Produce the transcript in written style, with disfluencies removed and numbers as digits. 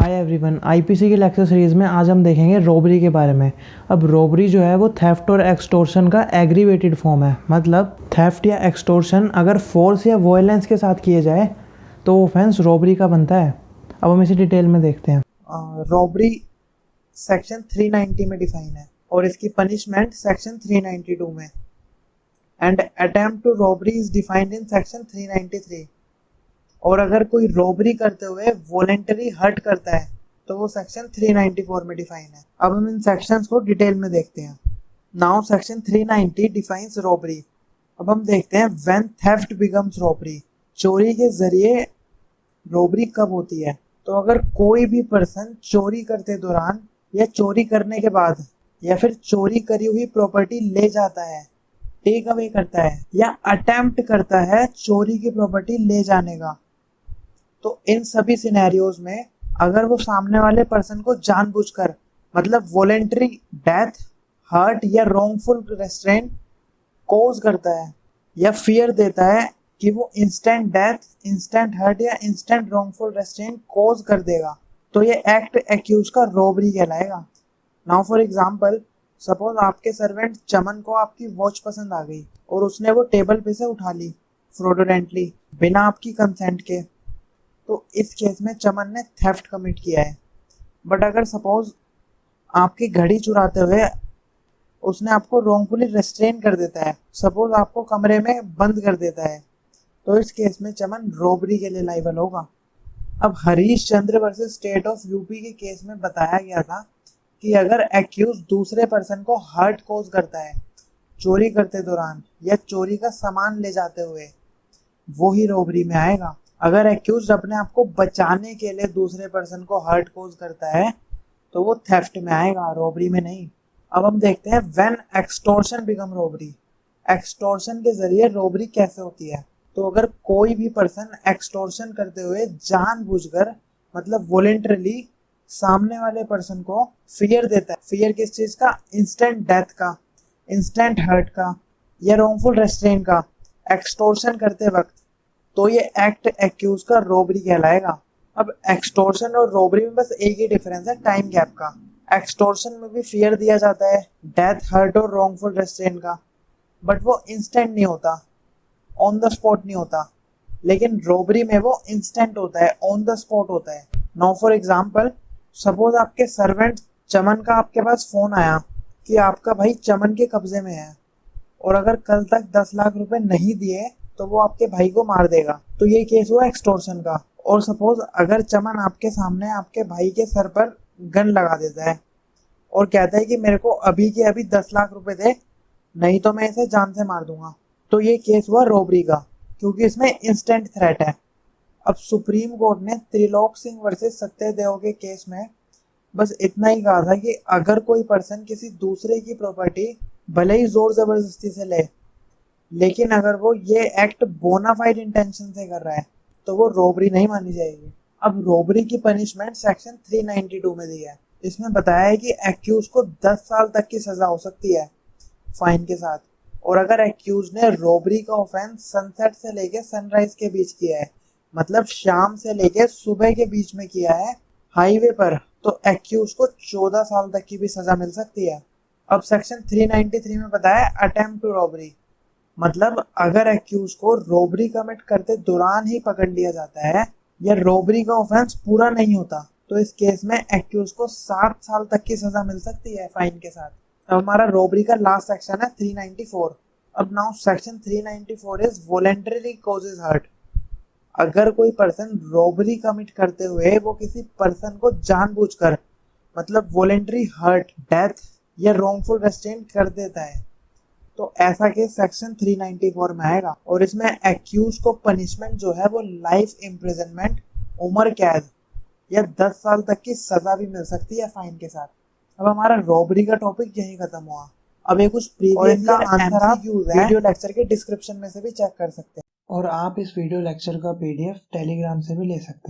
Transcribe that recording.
Hi everyone, IPC की lecture series में आज हम देखेंगे रॉबरी के बारे में। अब रॉबरी जो है वो थेफ्ट और एक्सटॉर्शन का एग्रीवेटेड फॉर्म है। मतलब थेफ्ट या एक्सटॉर्शन अगर फोर्स या वॉयलेंस के साथ किए जाए तो ऑफेंस रॉबरी का बनता है। अब हम इसे डिटेल में देखते हैं। रॉबरी सेक्शन 390 में डिफाइन है और इसकी पनिशमेंट सेक्शन 392 में। And attempt to robbery is defined in section 393। और अगर कोई रॉबरी करते हुए वॉलेंटरी हर्ट करता है तो वो सेक्शन 394 में डिफाइन है। अब हम इन सेक्शंस को डिटेल में देखते हैं। Now section 390 defines robbery. अब हम देखते हैं व्हेन थेफ्ट बिकम्स रॉबरी। चोरी के जरिए रॉबरी कब होती है? तो अगर कोई भी पर्सन चोरी करते दौरान या चोरी करने के बाद या फिर चोरी करी हुई प्रॉपर्टी ले जाता है, टेक अवे करता है या अटेम्प्ट करता है चोरी की प्रॉपर्टी ले जाने का, तो इन सभी सिनेरियोज में अगर वो सामने वाले पर्सन को जानबूझकर मतलब वॉलेंटरी डेथ, हर्ट या रॉन्गफुल रेस्ट्रेंट कॉज करता है या फियर देता है कि वो इंस्टेंट डेथ, इंस्टेंट हर्ट या इंस्टेंट रॉन्गफुल रेस्ट्रेंट कॉज कर देगा, तो ये एक्ट एक्यूज का रॉबरी कहलाएगा। नाउ फॉर एग्जांपल, सपोज आपके सर्वेंट चमन को आपकी वॉच पसंद आ गई और उसने वो टेबल पे से उठा ली फ्रॉडुलेंटली बिना आपकी कंसेंट के, तो इस केस में चमन ने थेफ्ट कमिट किया है। बट अगर सपोज आपकी घड़ी चुराते हुए उसने आपको रॉन्गफुली रेस्ट्रेन कर देता है, सपोज आपको कमरे में बंद कर देता है, तो इस केस में चमन रॉबरी के लिए लायबल होगा। अब Harish Chandra versus state of UP के केस में बताया गया था कि अगर एक्यूज दूसरे पर्सन को हर्ट कॉज करता है चोरी करते दौरान या चोरी का सामान ले जाते हुए, वो ही रॉबरी में आएगा। अगर एक्यूज अपने आप को बचाने के लिए दूसरे पर्सन को हर्ट कॉज करता है तो वो थेफ्ट में आएगा, रॉबरी में नहीं। अब हम देखते हैं when extortion become robbery. Extortion के जरिए रॉबरी कैसे होती है? तो अगर कोई भी पर्सन एक्सटॉर्शन करते हुए जानबूझकर मतलब वॉलेंटरली सामने वाले पर्सन को फियर देता है, फियर किस चीज का? इंस्टेंट डेथ का, इंस्टेंट हर्ट का या रॉन्गफुल रेस्ट्रेन का, एक्सटॉर्शन करते वक्त, तो ये एक्ट एक्यूज का रॉबरी कहलाएगा। अब एक्सटॉर्शन और रॉबरी में बस एक ही डिफरेंस है, टाइम गैप का। एक्सटॉर्शन में भी फियर दिया जाता है, डेथ, हर्ट और रॉन्गफुल रेस्ट्रेन का, बट वो इंस्टेंट नहीं होता, ऑन द स्पॉट नहीं होता। लेकिन रॉबरी में वो इंस्टेंट होता है, ऑन द स्पॉट होता है। नाउ फॉर एग्जांपल, सपोज आपके सर्वेंट चमन का आपके पास फोन आया कि आपका भाई चमन के कब्जे में है और अगर कल तक 10 लाख रुपए नहीं दिए तो वो आपके भाई को मार देगा, तो ये केस हुआ एक्सटॉर्शन का। और सपोज अगर चमन आपके सामने आपके भाई के सर पर गन लगा देता है और कहता है कि मेरे को अभी के अभी 10 लाख रुपए दे, नहीं तो मैं इसे जान से मार दूंगा, तो ये केस हुआ रॉबरी का, क्योंकि इसमें इंस्टेंट थ्रेट है। अब सुप्रीम कोर्ट ने त्रिलोक सिंह वर्सेस सत्यदेव के केस में बस इतना ही कहा था कि अगर कोई पर्सन किसी दूसरे की प्रॉपर्टी भले ही जोर जबरदस्ती से ले, लेकिन अगर वो ये एक्ट बोनाफाइड इंटेंशन से कर रहा है तो वो रॉबरी नहीं मानी जाएगी। अब रॉबरी की पनिशमेंट सेक्शन 392 में दी है। इसमें बताया है कि एक्यूज को 10 साल तक की सजा हो सकती है फाइन के साथ, और अगर एक्यूज ने रॉबरी का ऑफेंस सनसेट से लेके सनराइज के बीच किया है, मतलब शाम से लेके सुबह के बीच में किया है हाईवे पर, तो एक्यूज को 14 साल तक की भी सजा मिल सकती है। अब सेक्शन 393 में बताया अटेम्प्ट टू रॉबरी, मतलब अगर एक्यूज को रॉबरी कमिट करते दौरान ही पकड़ लिया जाता है या रॉबरी का ऑफेंस पूरा नहीं होता, तो इस केस में एक्यूज को 7 साल तक की सजा मिल सकती है फाइन के साथ। अब हमारा रॉबरी का लास्ट सेक्शन है 394। अब now section 394 is voluntary causes hurt. अगर कोई पर्सन रॉबरी कमिट करते हुए वो किसी पर्सन को जानबूझकर मतलब वॉलेंटरी हर्ट, डेथ या रॉन्गफुल रेस्ट्रेंट कर देता है, तो ऐसा केस सेक्शन 394 में आएगा और इसमें एक्यूज को पनिशमेंट जो है वो लाइफ इम्प्रिजनमेंट, उम्र कैद या 10 साल तक की सजा भी मिल सकती है फाइन के साथ। अब हमारा रॉबरी का टॉपिक यही खत्म हुआ। अब ये कुछ प्रीवियस ईयर आंसर आप वीडियो लेक्चर के डिस्क्रिप्शन में से भी चेक कर सकते हैं, और आप इस वीडियो लेक्चर का पीडीएफ टेलीग्राम से भी ले सकते हैं।